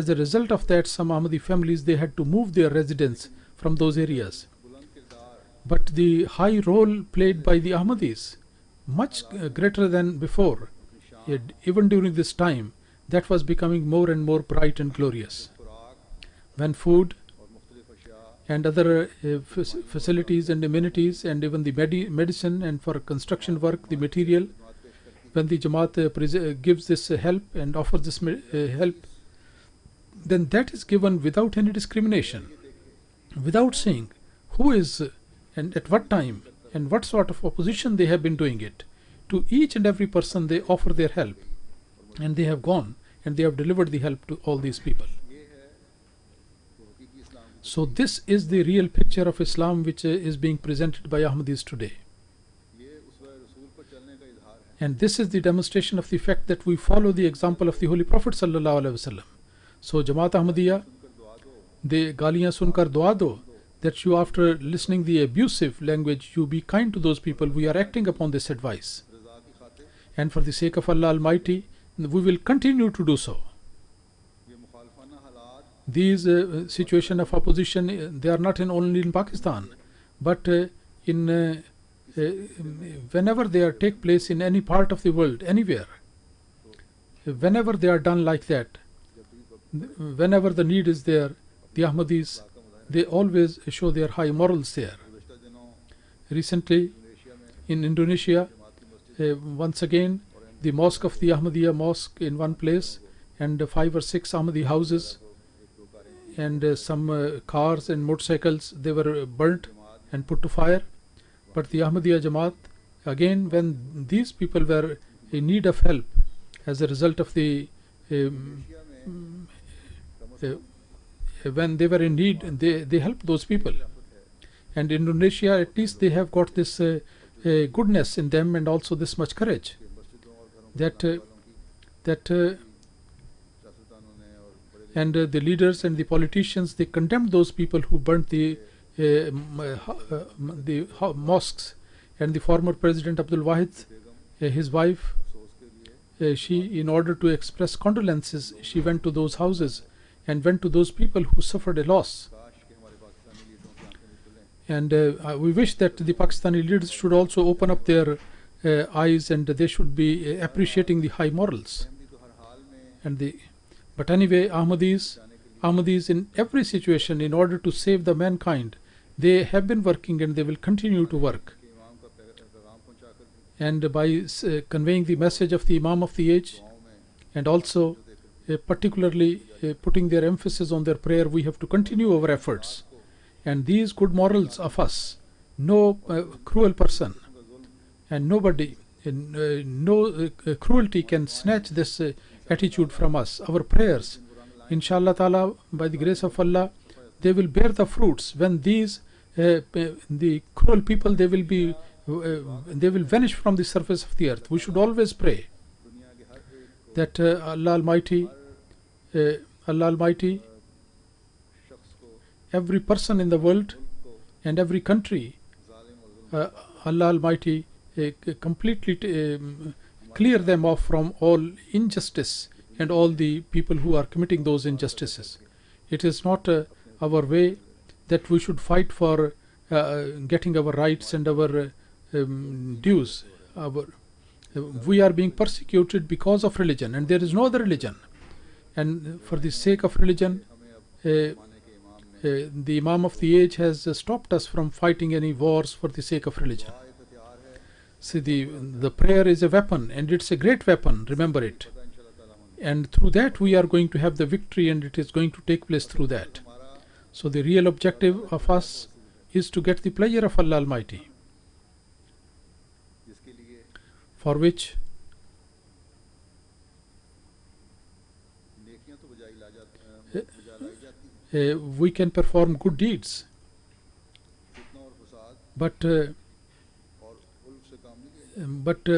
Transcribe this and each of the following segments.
as a result of that, some Ahmadi families, they had to move their residence from those areas. But the high role played by the Ahmadis, much greater than before, even during this time, that was becoming more and more bright and glorious. When food and other facilities and amenities and even the medicine and for construction work, the material, when the Jamaat gives this help and offers this help, then that is given without any discrimination, without saying who is and at what time and what sort of opposition they have been doing it. To each and every person they offer their help, and they have gone and they have delivered the help to all these people. So this is the real picture of Islam which is being presented by Ahmadis today. And this is the demonstration of the fact that we follow the example of the Holy Prophet sallallahu alaihi wasallam. So Jamaat Ahmadiyya, the galiyan sunkar dua do, that you, after listening the abusive language, you be kind to those people. We are acting upon this advice, and for the sake of Allah Almighty, we will continue to do so. These situation of opposition, they are not only in Pakistan, but in whenever they take place in any part of the world, anywhere, whenever they are done like that, whenever the need is there, the Ahmadis, they always show their high morals there. Recently, in Indonesia, once again, the mosque of the Ahmadiyya mosque in one place, and 5 or 6 Ahmadi houses, and some cars and motorcycles, they were burnt and put to fire. But the Ahmadiyya Jamaat, again, when these people were in need of help as a result of the when they were in need, they helped those people. And Indonesia, at least they have got this goodness in them, and also this much courage that and the leaders and the politicians, they condemned those people who burnt the mosques. And the former President Abdul Wahid, his wife, she, in order to express condolences, she went to those houses and went to those people who suffered a loss. And we wish that the Pakistani leaders should also open up their eyes, and they should be appreciating the high morals. But anyway, Ahmadis in every situation, in order to save the mankind, they have been working and they will continue to work. And by conveying the message of the Imam of the age, and also particularly putting their emphasis on their prayer, we have to continue our efforts. And these good morals of us, no cruel person and nobody, no cruelty can snatch this attitude from us. Our prayers, inshallah ta'ala, by the grace of Allah, they will bear the fruits. When these the cruel people, they will vanish from the surface of the earth. We should always pray that Allah Almighty, every person in the world and every country, Allah Almighty completely clear them off from all injustice and all the people who are committing those injustices. It is not our way that we should fight for getting our rights and our dues. We are being persecuted because of religion, and there is no other religion. And for the sake of religion, the Imam of the age has stopped us from fighting any wars for the sake of religion. See, the prayer is a weapon, and it's a great weapon, remember it. And through that we are going to have the victory, and it is going to take place through that. So the real objective of us is to get the pleasure of Allah Almighty, for which we can perform good deeds, but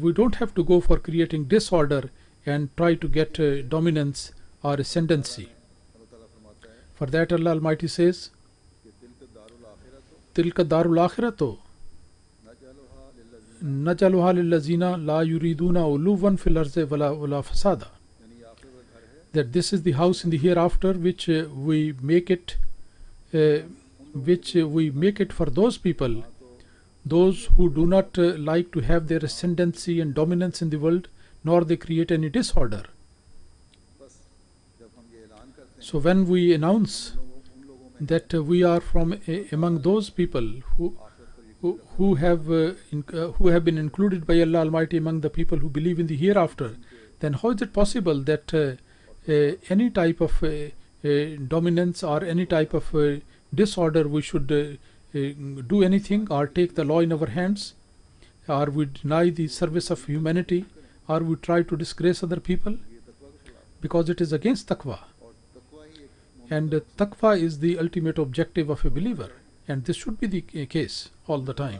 we don't have to go for creating disorder and try to get dominance or ascendancy. For that Allah Almighty says, Tilka darul akhiratu najaluha lillazina la yuriduna uluwan fil arzi wala fasada. that this is the house in the hereafter which we make it for those people, those who do not like to have their ascendancy and dominance in the world, nor they create any disorder. So when we announce that we are from among those people who have been included by Allah Almighty among the people who believe in the hereafter, then how is it possible that any type of dominance or any type of disorder we should do anything or take the law in our hands, or we deny the service of humanity, or we try to disgrace other people? Because it is against taqwa. And taqwa is the ultimate objective of a believer, and this should be the case all the time,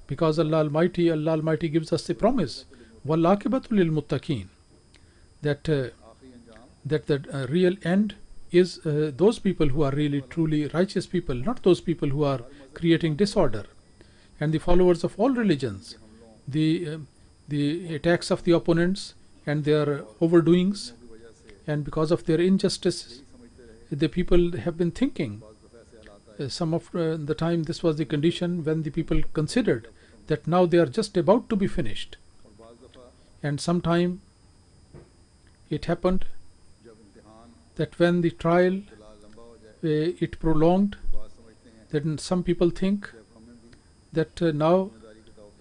because Allah Almighty gives us a promise, وَالْعَاقِبَةُ لِلْمُتَّقِينَ, that the real end is those people who are really truly righteous people, not those people who are creating disorder. And the followers of all religions, the attacks of the opponents and their overdoings, and because of their injustice, the people have been thinking some of the time this was the condition when the people considered that now they are just about to be finished. And sometime it happened that when the trial it prolonged, then some people think that now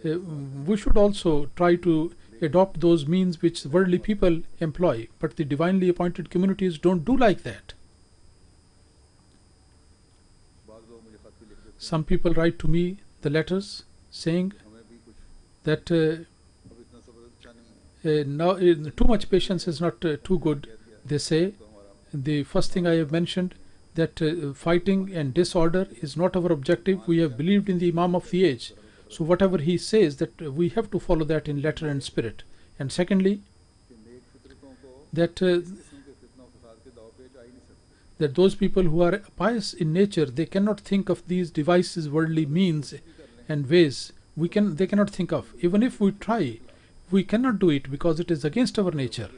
we should also try to adopt those means which worldly people employ, but the divinely appointed communities don't do like that. Some people write to me the letters saying that now too much patience is not too good. They say the first thing I have mentioned, that fighting and disorder is not our objective. We have believed in the Imam of the age, so whatever he says, that we have to follow that in letter and spirit. And secondly, that those people who are pious in nature, they cannot think of these devices, worldly means and ways. They cannot think of. Even if we try, we cannot do it because it is against our nature.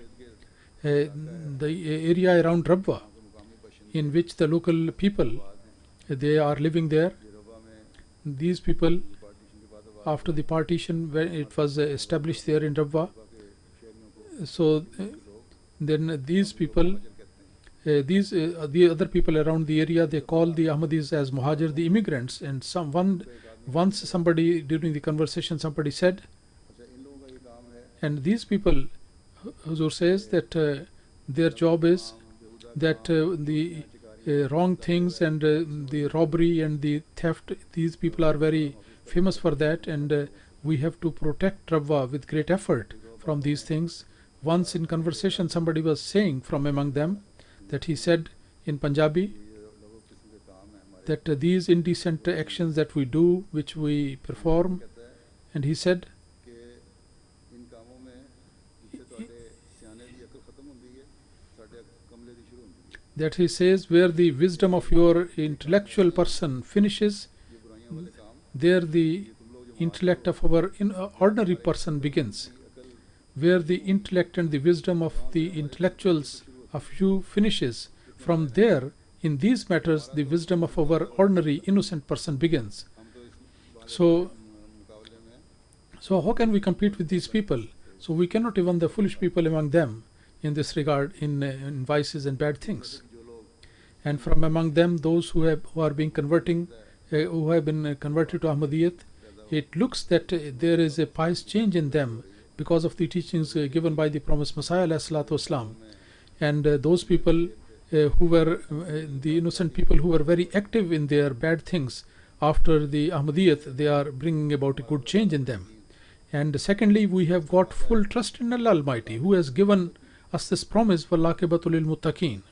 The area around Rabwa, in which the local people, they are living there. These people, after the partition, when it was established there in Rabwa, so then these people, the other people around the area, they call the Ahmadis as Muhajir, the immigrants. And once somebody during the conversation, somebody said, and these people, Huzur says that their job is that the wrong things and the robbery and the theft, these people are very famous for that, and we have to protect Rabwa with great effort from these things. Once in conversation, somebody was saying from among them that he said in Punjabi that these indecent actions that we do, which we perform, and he said that he says where the wisdom of your intellectual person finishes, there the intellect of our ordinary person begins. Where the intellect and the wisdom of the intellectuals of you finishes, from there in these matters the wisdom of our ordinary innocent person begins. So how can we compete with these people? So we cannot, even the foolish people among them in this regard, in vices and bad things. And from among them, those who are being who have been converted to Ahmadiyyat, it looks that there is a pious change in them because of the teachings given by the promised Messiah ﷺ. And those people who were the innocent people who were very active in their bad things, after the Ahmadiyyat, they are bringing about a good change in them. And secondly, we have got full trust in Allah Almighty, who has given us this promise, وَالْعَاقِبَةُ لِلْمُتَّقِينَ,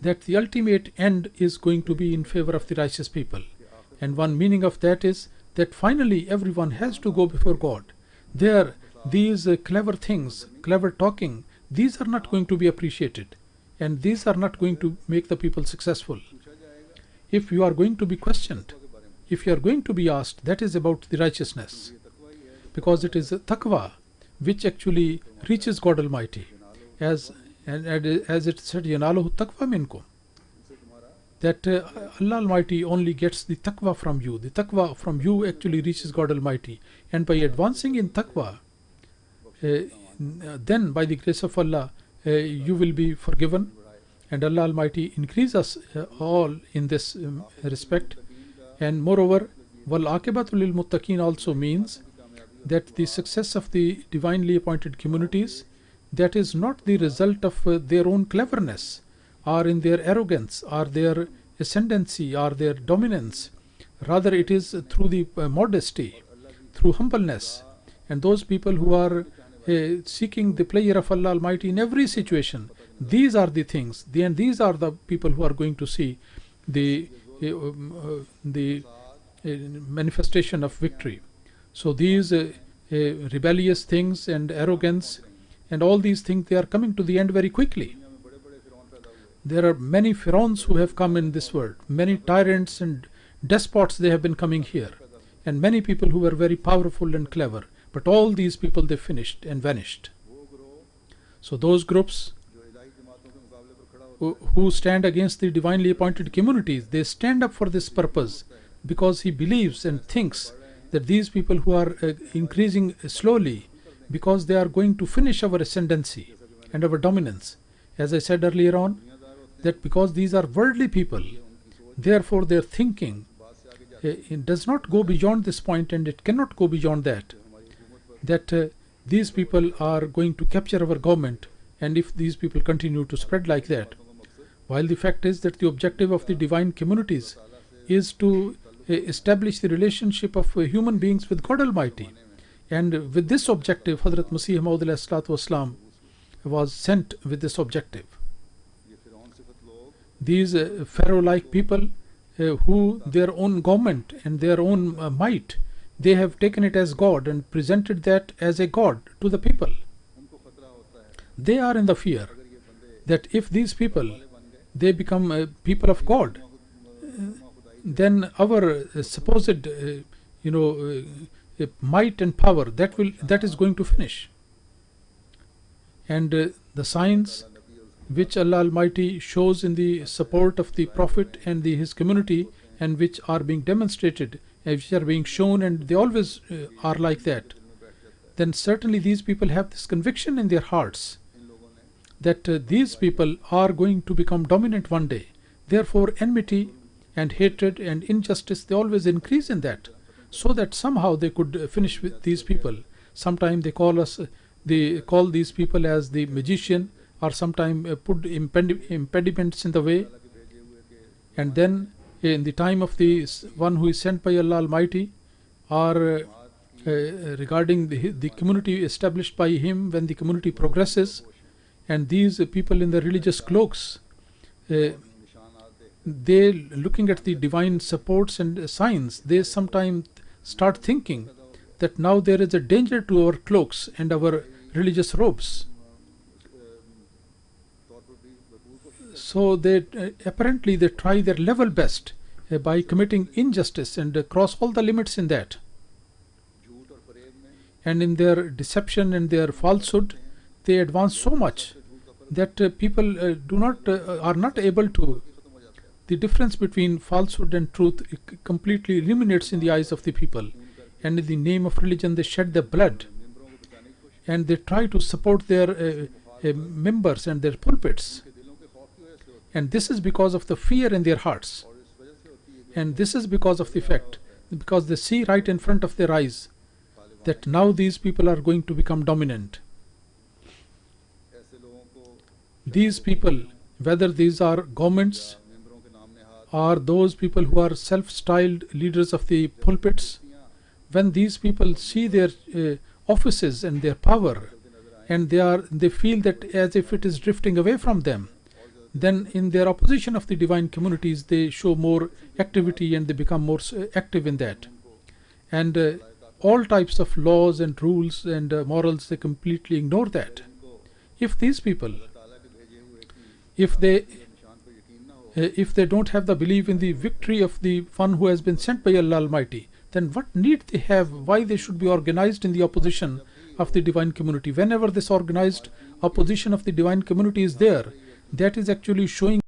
that the ultimate end is going to be in favor of the righteous people. And one meaning of that is that finally everyone has to go before God. These clever things, clever talking, these are not going to be appreciated, and these are not going to make the people successful. If you are going to be questioned, if you are going to be asked, that is about the righteousness, because it is a taqwa which actually reaches God Almighty. As and as it said, Yanaluhu taqwa minkum, that Allah Almighty only gets the taqwa from you. The taqwa from you actually reaches God Almighty, and by advancing in taqwa, then by the grace of Allah, you will be forgiven, and Allah Almighty increase us all in this respect. And moreover, wal aqibatu lil muttaqin also means that the success of the divinely appointed communities, that is not the result of their own cleverness, or in their arrogance, or their ascendancy, or their dominance. Rather, it is through the modesty, through humbleness, and those people who are seeking the pleasure of Allah Almighty in every situation. These are the things, and these are the people who are going to see the manifestation of victory. So these rebellious things and arrogance and all these things, they are coming to the end very quickly. There are many pharaohs who have come in this world, many tyrants and despots, they have been coming here, and many people who were very powerful and clever, but all these people, they finished and vanished. So those groups who stand against the divinely appointed communities, they stand up for this purpose, because he believes and thinks that these people who are increasing slowly, because they are going to finish our ascendancy and our dominance. As I said earlier on, that because these are worldly people, therefore their thinking it does not go beyond this point, and it cannot go beyond that, that these people are going to capture our government, and if these people continue to spread like that, while the fact is that the objective of the divine communities is to establish the relationship of human beings with God Almighty. And with this objective, Hazrat Masih Maud ﷺ was sent with this objective. These Pharaoh-like people who their own government and their own might, they have taken it as God and presented that as a God to the people. They are in the fear that if these people, they become people of God, then our supposed might and power, that is going to finish. And the signs which Allah Almighty shows in the support of the Prophet and his community, and which are being demonstrated, which are being shown, and they always are like that, then certainly these people have this conviction in their hearts that these people are going to become dominant one day. Therefore enmity and hatred and injustice, they always increase in that, so that somehow they could finish with these people. Sometimes they call these people as the magician, or sometimes put impediments in the way. And then in the time of the one who is sent by Allah Almighty, or regarding the community established by him, when the community progresses, and these people in the religious cloaks, they looking at the divine supports and signs, they sometimes start thinking that now there is a danger to our cloaks and our religious robes. So they apparently they try their level best by committing injustice and cross all the limits in that. And in their deception and their falsehood, they advance so much that people are not able to. The difference between falsehood and truth completely eliminates in the eyes of the people. And in the name of religion, they shed their blood, and they try to support their members and their pulpits. And this is because of the fear in their hearts. And this is because of the fact, because they see right in front of their eyes that now these people are going to become dominant. These people, whether these are governments or those people who are self-styled leaders of the pulpits, when these people see their offices and their power, and they feel that as if it is drifting away from them, then in their opposition of the divine communities, they show more activity and they become more active in that. And all types of laws and rules and morals, they completely ignore that. If these people, if they don't have the belief in the victory of the one who has been sent by Allah Almighty, then what need they have, why they should be organized in the opposition of the divine community. Whenever this organized opposition of the divine community is there, that is actually showing